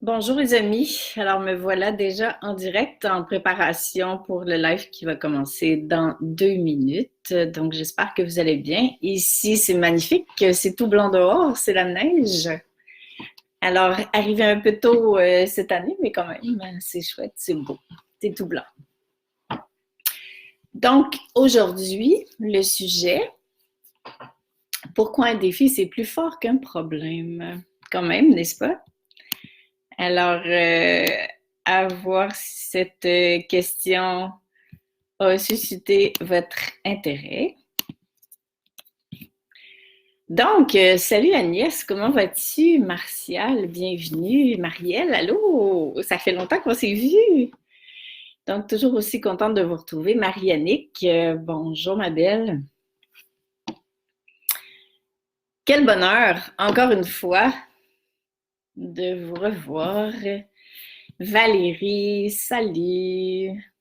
Bonjour les amis, alors me voilà déjà en direct en préparation pour le live qui va commencer dans 2 minutes. Donc j'espère que vous allez bien. Ici c'est magnifique, c'est tout blanc dehors, c'est la neige. Alors arrivé un peu tôt cette année, mais quand même c'est chouette, c'est beau, c'est tout blanc. Donc aujourd'hui le sujet, pourquoi un défi c'est plus fort qu'un problème? Quand même, n'est-ce pas? Alors, à voir si cette question a suscité votre intérêt. Donc, salut Agnès, comment vas-tu? Martial, bienvenue. Marielle, allô? Ça fait longtemps qu'on s'est vu. Donc, toujours aussi contente de vous retrouver. Marie-Annick, bonjour ma belle. Quel bonheur, encore une fois, de vous revoir. Valérie, salut.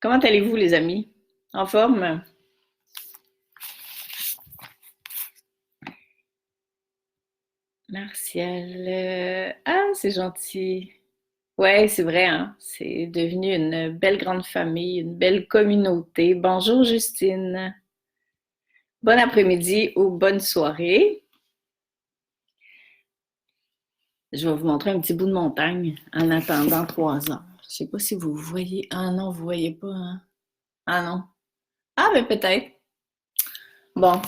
Comment allez-vous les amis? En forme? Martial, ah, c'est gentil. Ouais, c'est vrai, hein? C'est devenu une belle grande famille, une belle communauté. Bonjour Justine. Bon après-midi ou bonne soirée. Je vais vous montrer un petit bout de montagne en attendant 3 heures. Je sais pas si vous voyez. Ah non, vous voyez pas, hein? Ah non. Ah, ben peut-être. Bon,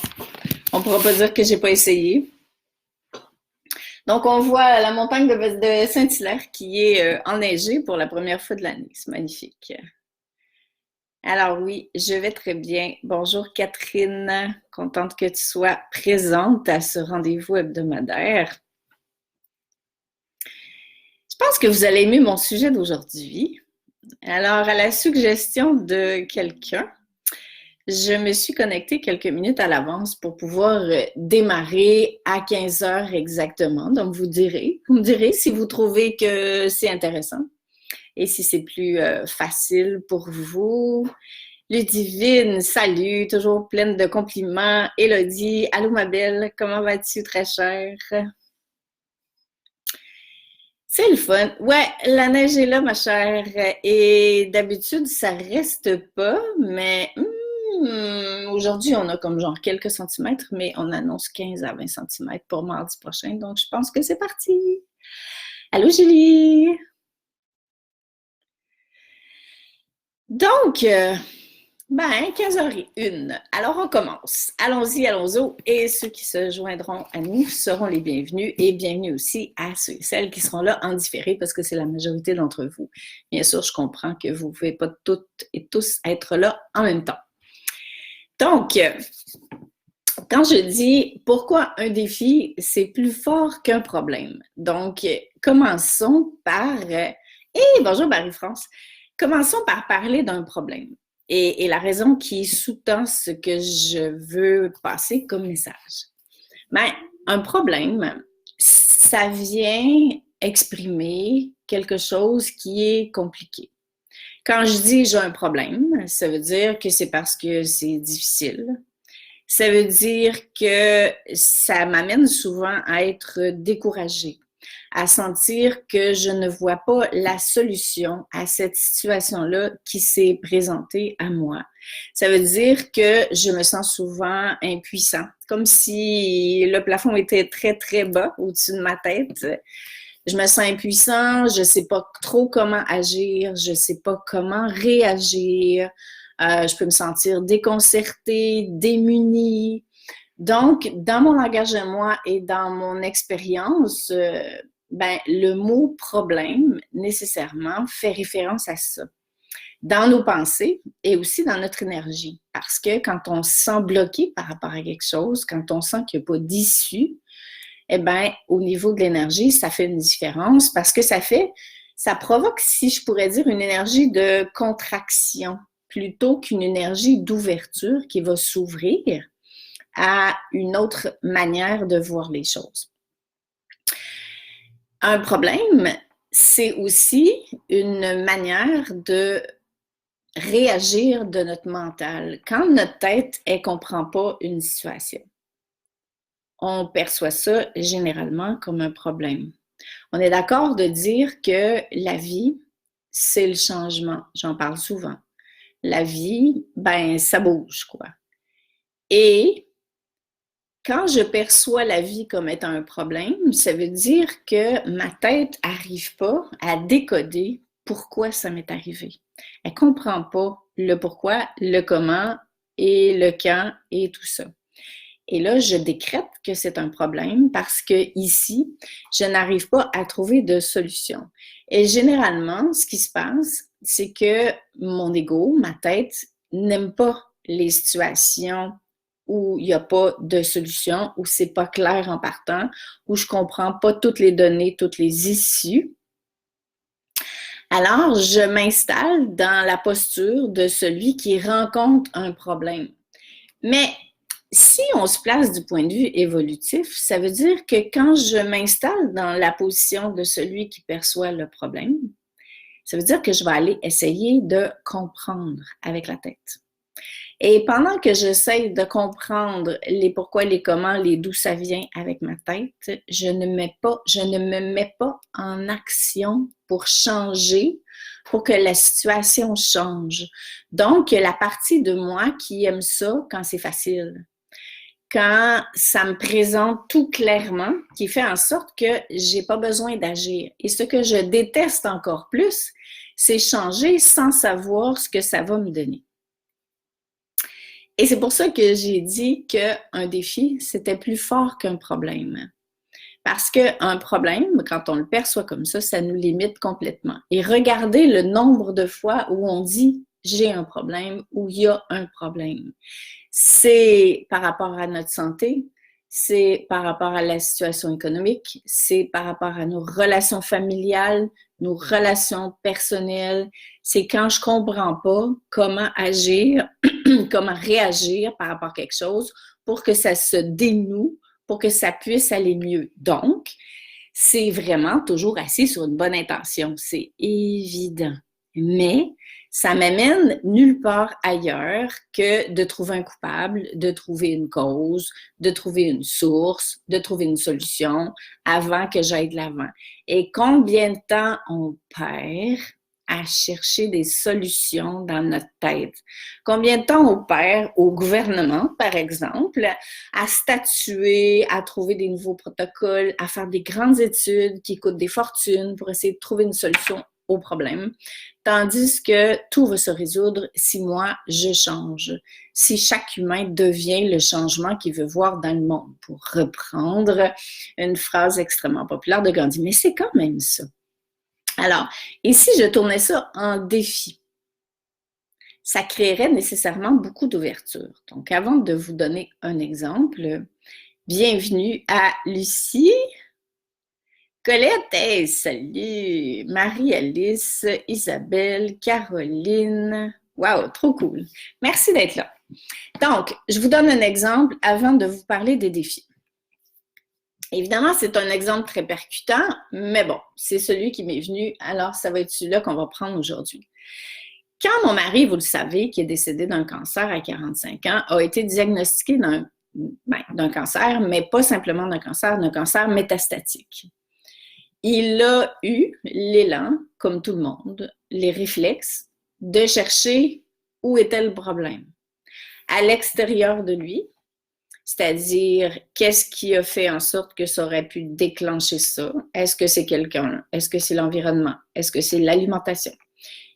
on pourra pas dire que j'ai pas essayé. Donc, on voit la montagne de Saint-Hilaire qui est enneigée pour la première fois de l'année. C'est magnifique. Alors oui, je vais très bien. Bonjour Catherine, contente que tu sois présente à ce rendez-vous hebdomadaire. Je pense que vous allez aimer mon sujet d'aujourd'hui. Alors, à la suggestion de quelqu'un, je me suis connectée quelques minutes à l'avance pour pouvoir démarrer à 15 heures exactement. Donc, vous me direz si vous trouvez que c'est intéressant et si c'est plus facile pour vous. Ludivine, salut, toujours pleine de compliments. Élodie, allô ma belle, comment vas-tu très chère? C'est le fun. Ouais, la neige est là ma chère et d'habitude ça reste pas, mais aujourd'hui on a comme genre quelques centimètres, mais on annonce 15 à 20 centimètres pour mardi prochain, donc je pense que c'est parti. Allô Julie? Donc, 15h01. Alors, on commence. Allons-y, allons-y. Et ceux qui se joindront à nous seront les bienvenus et bienvenue aussi à ceux et celles qui seront là en différé parce que c'est la majorité d'entre vous. Bien sûr, je comprends que vous ne pouvez pas toutes et tous être là en même temps. Donc, quand je dis pourquoi un défi, c'est plus fort qu'un problème. Donc, commençons par... bonjour Marie-France. Commençons par parler d'un problème et la raison qui sous-tend ce que je veux passer comme message. Ben, un problème, ça vient exprimer quelque chose qui est compliqué. Quand je dis j'ai un problème, ça veut dire que c'est parce que c'est difficile. Ça veut dire que ça m'amène souvent à être découragée, à sentir que je ne vois pas la solution à cette situation-là qui s'est présentée à moi. Ça veut dire que je me sens souvent impuissant, comme si le plafond était très, très bas au-dessus de ma tête. Je me sens impuissant, je ne sais pas trop comment agir, je ne sais pas comment réagir. Je peux me sentir déconcertée, démunie. Donc, dans mon langage de moi et dans mon expérience, le mot problème, nécessairement, fait référence à ça. Dans nos pensées et aussi dans notre énergie. Parce que quand on se sent bloqué par rapport à quelque chose, quand on sent qu'il n'y a pas d'issue, eh bien, au niveau de l'énergie, ça fait une différence parce que ça provoque, si je pourrais dire, une énergie de contraction plutôt qu'une énergie d'ouverture qui va s'ouvrir à une autre manière de voir les choses. Un problème, c'est aussi une manière de réagir de notre mental. Quand notre tête ne comprend pas une situation, on perçoit ça généralement comme un problème. On est d'accord de dire que la vie, c'est le changement. J'en parle souvent. La vie, ben, ça bouge, quoi. Et quand je perçois la vie comme étant un problème, ça veut dire que ma tête n'arrive pas à décoder pourquoi ça m'est arrivé. Elle ne comprend pas le pourquoi, le comment et le quand et tout ça. Et là, je décrète que c'est un problème parce que ici, je n'arrive pas à trouver de solution. Et généralement, ce qui se passe, c'est que mon ego, ma tête, n'aime pas les situations où il n'y a pas de solution, où c'est pas clair en partant, où je comprends pas toutes les données, toutes les issues. Alors, je m'installe dans la posture de celui qui rencontre un problème. Mais si on se place du point de vue évolutif, ça veut dire que quand je m'installe dans la position de celui qui perçoit le problème, ça veut dire que je vais aller essayer de comprendre avec la tête. Et pendant que j'essaie de comprendre les pourquoi, les comment, les d'où ça vient avec ma tête, je ne me mets pas en action pour changer, pour que la situation change. Donc, la partie de moi qui aime ça quand c'est facile, quand ça me présente tout clairement, qui fait en sorte que j'ai pas besoin d'agir. Et ce que je déteste encore plus, c'est changer sans savoir ce que ça va me donner. Et c'est pour ça que j'ai dit qu'un défi, c'était plus fort qu'un problème. Parce qu'un problème, quand on le perçoit comme ça nous limite complètement. Et regardez le nombre de fois où on dit « j'ai un problème » ou « il y a un problème ». C'est par rapport à notre santé, c'est par rapport à la situation économique, c'est par rapport à nos relations familiales, nos relations personnelles. C'est quand je comprends pas comment agir, comment réagir par rapport à quelque chose pour que ça se dénoue, pour que ça puisse aller mieux. Donc, c'est vraiment toujours assis sur une bonne intention, c'est évident. Mais ça m'amène nulle part ailleurs que de trouver un coupable, de trouver une cause, de trouver une source, de trouver une solution avant que j'aille de l'avant. Et combien de temps on perd à chercher des solutions dans notre tête? Combien de temps on perd au gouvernement, par exemple, à statuer, à trouver des nouveaux protocoles, à faire des grandes études qui coûtent des fortunes pour essayer de trouver une solution au problème, tandis que tout va se résoudre si moi, je change, si chaque humain devient le changement qu'il veut voir dans le monde, pour reprendre une phrase extrêmement populaire de Gandhi. Mais c'est quand même ça. Alors, et si je tournais ça en défi? Ça créerait nécessairement beaucoup d'ouverture. Donc, avant de vous donner un exemple, bienvenue à Lucie. Colette, hey, salut! Marie-Alice, Isabelle, Caroline. Wow, trop cool. Merci d'être là. Donc, je vous donne un exemple avant de vous parler des défis. Évidemment, c'est un exemple très percutant, mais bon, c'est celui qui m'est venu, alors ça va être celui-là qu'on va prendre aujourd'hui. Quand mon mari, vous le savez, qui est décédé d'un cancer à 45 ans, a été diagnostiqué d'un cancer, mais pas simplement d'un cancer métastatique. Il a eu l'élan, comme tout le monde, les réflexes de chercher où était le problème. À l'extérieur de lui, c'est-à-dire qu'est-ce qui a fait en sorte que ça aurait pu déclencher ça? Est-ce que c'est quelqu'un? Est-ce que c'est l'environnement? Est-ce que c'est l'alimentation?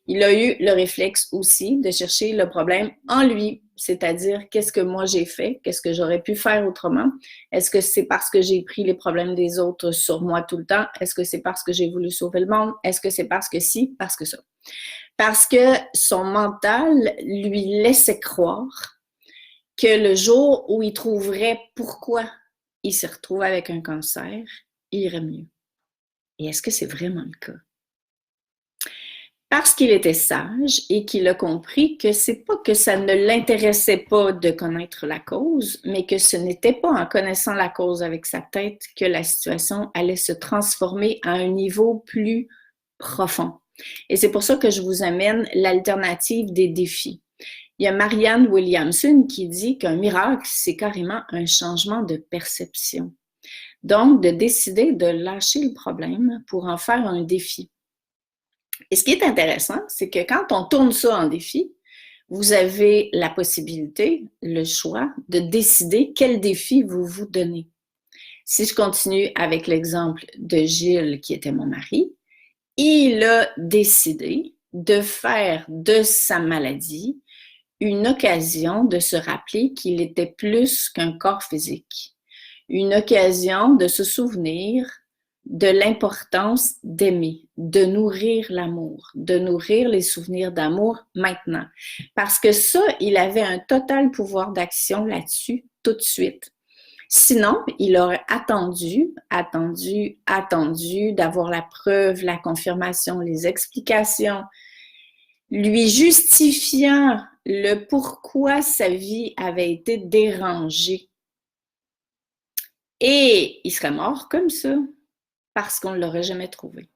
Il a eu le réflexe aussi de chercher le problème en lui, c'est-à-dire qu'est-ce que moi j'ai fait, qu'est-ce que j'aurais pu faire autrement. Est-ce que c'est parce que j'ai pris les problèmes des autres sur moi tout le temps? Est-ce que c'est parce que j'ai voulu sauver le monde? Est-ce que c'est parce que si, parce que ça? Parce que son mental lui laissait croire que le jour où il trouverait pourquoi il se retrouve avec un cancer, il irait mieux. Et est-ce que c'est vraiment le cas? Parce qu'il était sage et qu'il a compris que c'est pas que ça ne l'intéressait pas de connaître la cause, mais que ce n'était pas en connaissant la cause avec sa tête que la situation allait se transformer à un niveau plus profond. Et c'est pour ça que je vous amène l'alternative des défis. Il y a Marianne Williamson qui dit qu'un miracle, c'est carrément un changement de perception. Donc, de décider de lâcher le problème pour en faire un défi. Et ce qui est intéressant, c'est que quand on tourne ça en défi, vous avez la possibilité, le choix de décider quel défi vous vous donnez. Si je continue avec l'exemple de Gilles, qui était mon mari, il a décidé de faire de sa maladie une occasion de se rappeler qu'il était plus qu'un corps physique, une occasion de se souvenir de l'importance d'aimer, de nourrir l'amour, de nourrir les souvenirs d'amour maintenant. Parce que ça, il avait un total pouvoir d'action là-dessus tout de suite. Sinon, il aurait attendu d'avoir la preuve, la confirmation, les explications, lui justifiant le pourquoi sa vie avait été dérangée. Et il serait mort comme ça, parce qu'on ne l'aurait jamais trouvé.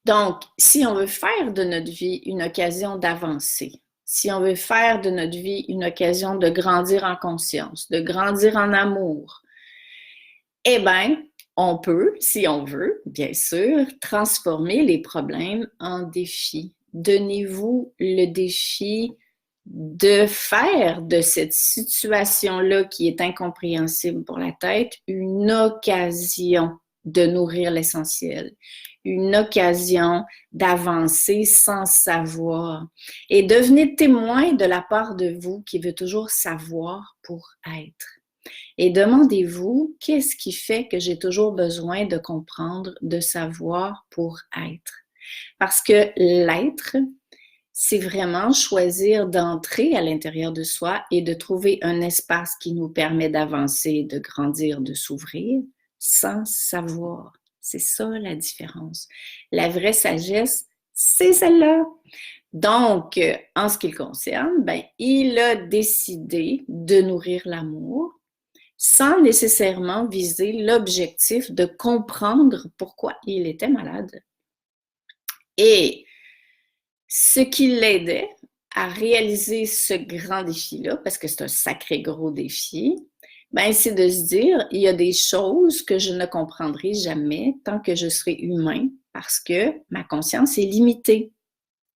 Donc, si on veut faire de notre vie une occasion d'avancer, si on veut faire de notre vie une occasion de grandir en conscience, de grandir en amour, eh bien, on peut, si on veut, bien sûr, transformer les problèmes en défis. Donnez-vous le défi de faire de cette situation-là qui est incompréhensible pour la tête une occasion de nourrir l'essentiel, une occasion d'avancer sans savoir. Et devenez témoin de la part de vous qui veut toujours savoir pour être. Et demandez-vous, qu'est-ce qui fait que j'ai toujours besoin de comprendre, de savoir pour être? Parce que l'être, c'est vraiment choisir d'entrer à l'intérieur de soi et de trouver un espace qui nous permet d'avancer, de grandir, de s'ouvrir, sans savoir. C'est ça la différence. La vraie sagesse, c'est celle-là. Donc, en ce qui le concerne, ben, il a décidé de nourrir l'amour sans nécessairement viser l'objectif de comprendre pourquoi il était malade. Et ce qui l'aidait à réaliser ce grand défi-là, parce que c'est un sacré gros défi, ben, c'est de se dire, il y a des choses que je ne comprendrai jamais tant que je serai humain, parce que ma conscience est limitée.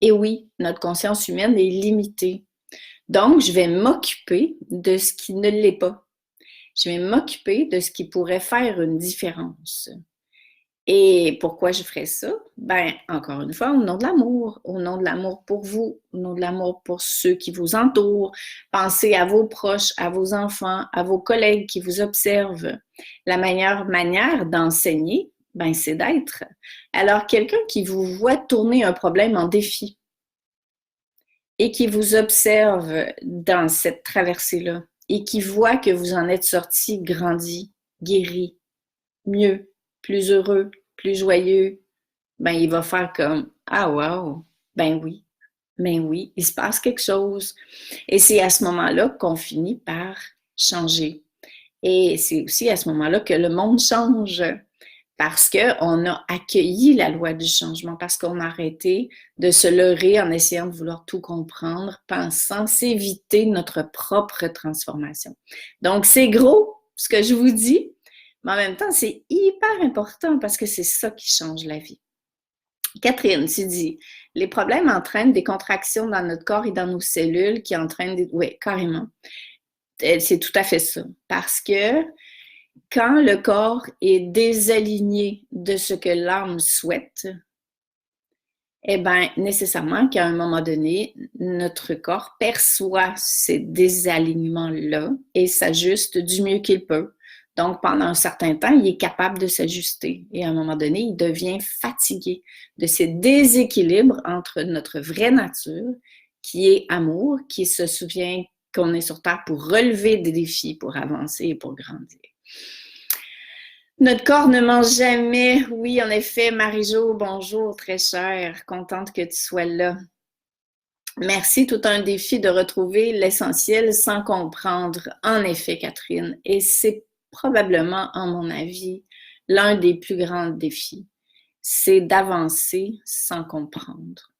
Et oui, notre conscience humaine est limitée. Donc, je vais m'occuper de ce qui ne l'est pas. Je vais m'occuper de ce qui pourrait faire une différence. Et pourquoi je ferais ça? Ben, encore une fois, au nom de l'amour pour vous, au nom de l'amour pour ceux qui vous entourent. Pensez à vos proches, à vos enfants, à vos collègues qui vous observent. La meilleure manière d'enseigner, ben, c'est d'être. Alors, quelqu'un qui vous voit tourner un problème en défi et qui vous observe dans cette traversée-là et qui voit que vous en êtes sorti grandi, guéri, mieux, plus heureux, plus joyeux, ben il va faire comme « Ah wow, ben oui, il se passe quelque chose. » Et c'est à ce moment-là qu'on finit par changer. Et c'est aussi à ce moment-là que le monde change, parce qu'on a accueilli la loi du changement, parce qu'on a arrêté de se leurrer en essayant de vouloir tout comprendre, pensant s'éviter notre propre transformation. Donc, c'est gros ce que je vous dis, mais en même temps, c'est hyper important parce que c'est ça qui change la vie. Catherine, tu dis, les problèmes entraînent des contractions dans notre corps et dans nos cellules qui entraînent des... Oui, carrément. C'est tout à fait ça. Parce que quand le corps est désaligné de ce que l'âme souhaite, eh bien, nécessairement qu'à un moment donné, notre corps perçoit ces désalignements-là et s'ajuste du mieux qu'il peut. Donc, pendant un certain temps, il est capable de s'ajuster. Et à un moment donné, il devient fatigué de ces déséquilibres entre notre vraie nature, qui est amour, qui se souvient qu'on est sur Terre pour relever des défis, pour avancer et pour grandir. Notre corps ne mange jamais. Oui, en effet, Marie-Jo, bonjour, très chère. Contente que tu sois là. Merci, tout un défi de retrouver l'essentiel sans comprendre. En effet, Catherine, et c'est probablement, à mon avis, l'un des plus grands défis. C'est d'avancer sans comprendre.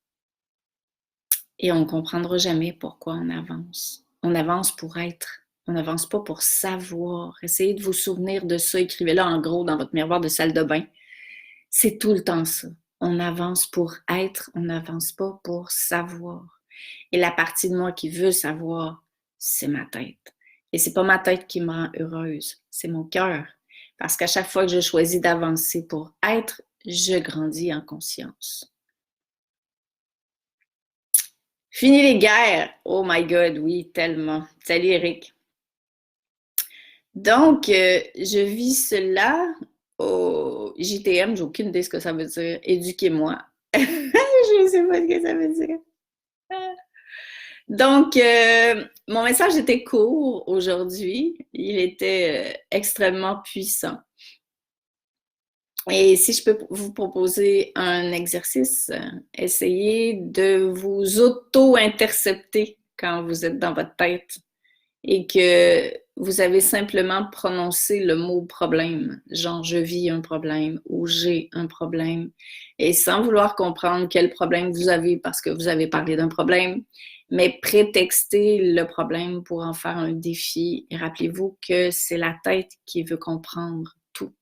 Et on ne comprendra jamais pourquoi on avance. On avance pour être. On n'avance pas pour savoir. Essayez de vous souvenir de ça. Écrivez-le en gros dans votre miroir de salle de bain. C'est tout le temps ça. On avance pour être, on n'avance pas pour savoir. Et la partie de moi qui veut savoir, c'est ma tête. Et c'est pas ma tête qui me rend heureuse, c'est mon cœur. Parce qu'à chaque fois que je choisis d'avancer pour être, je grandis en conscience. Fini les guerres! Oh my God, oui, tellement. Salut Eric. Donc, je vis cela au JTM, j'ai aucune idée de ce que ça veut dire. Éduquez-moi. Je ne sais pas ce que ça veut dire. Donc, mon message était court aujourd'hui. Il était extrêmement puissant. Et si je peux vous proposer un exercice, essayez de vous auto-intercepter quand vous êtes dans votre tête et que vous avez simplement prononcé le mot problème, genre je vis un problème ou j'ai un problème, et sans vouloir comprendre quel problème vous avez parce que vous avez parlé d'un problème, mais prétexter le problème pour en faire un défi. Et rappelez-vous que c'est la tête qui veut comprendre tout.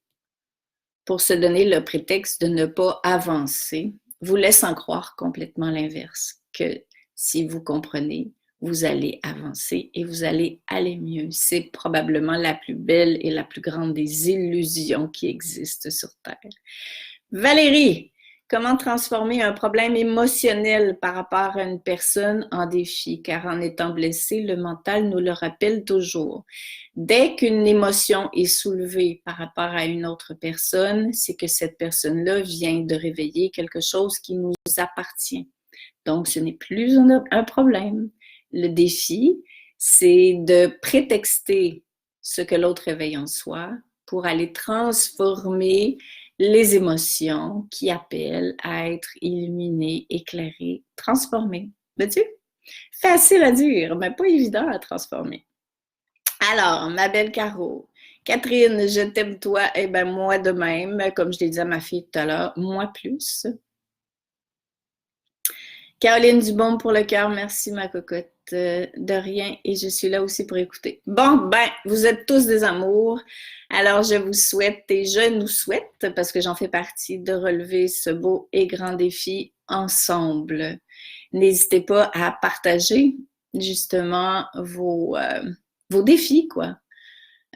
Pour se donner le prétexte de ne pas avancer, vous laissant croire complètement l'inverse, que si vous comprenez, vous allez avancer et vous allez aller mieux. C'est probablement la plus belle et la plus grande des illusions qui existent sur Terre. Valérie, comment transformer un problème émotionnel par rapport à une personne en défi? Car en étant blessé, le mental nous le rappelle toujours. Dès qu'une émotion est soulevée par rapport à une autre personne, c'est que cette personne-là vient de réveiller quelque chose qui nous appartient. Donc, ce n'est plus un problème. Le défi, c'est de prétexter ce que l'autre réveille en soi pour aller transformer les émotions qui appellent à être illuminées, éclairées, transformées. Vois-tu? Facile à dire, mais pas évident à transformer. Alors, ma belle Caro, Catherine, je t'aime toi, et bien moi de même, comme je l'ai dit à ma fille tout à l'heure, moi plus. Caroline Dubon pour le cœur, merci ma cocotte, de rien, et je suis là aussi pour écouter. Bon, ben, vous êtes tous des amours, alors je vous souhaite et je nous souhaite, parce que j'en fais partie, de relever ce beau et grand défi ensemble. N'hésitez pas à partager justement vos défis, quoi.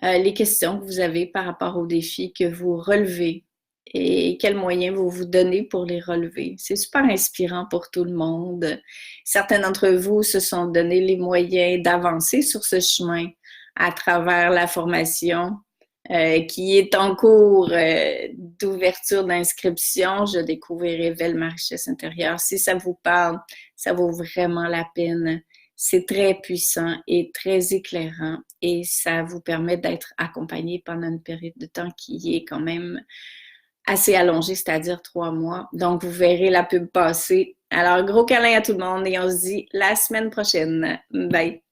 Les questions que vous avez par rapport aux défis que vous relevez et quels moyens vous vous donnez pour les relever. C'est super inspirant pour tout le monde. Certains d'entre vous se sont donné les moyens d'avancer sur ce chemin à travers la formation qui est en cours d'ouverture d'inscription. Je découvre et révèle ma richesse intérieure. Si ça vous parle, ça vaut vraiment la peine. C'est très puissant et très éclairant et ça vous permet d'être accompagné pendant une période de temps qui est quand même assez allongée, c'est-à-dire 3 mois. Donc, vous verrez la pub passer. Alors, gros câlin à tout le monde et on se dit la semaine prochaine. Bye!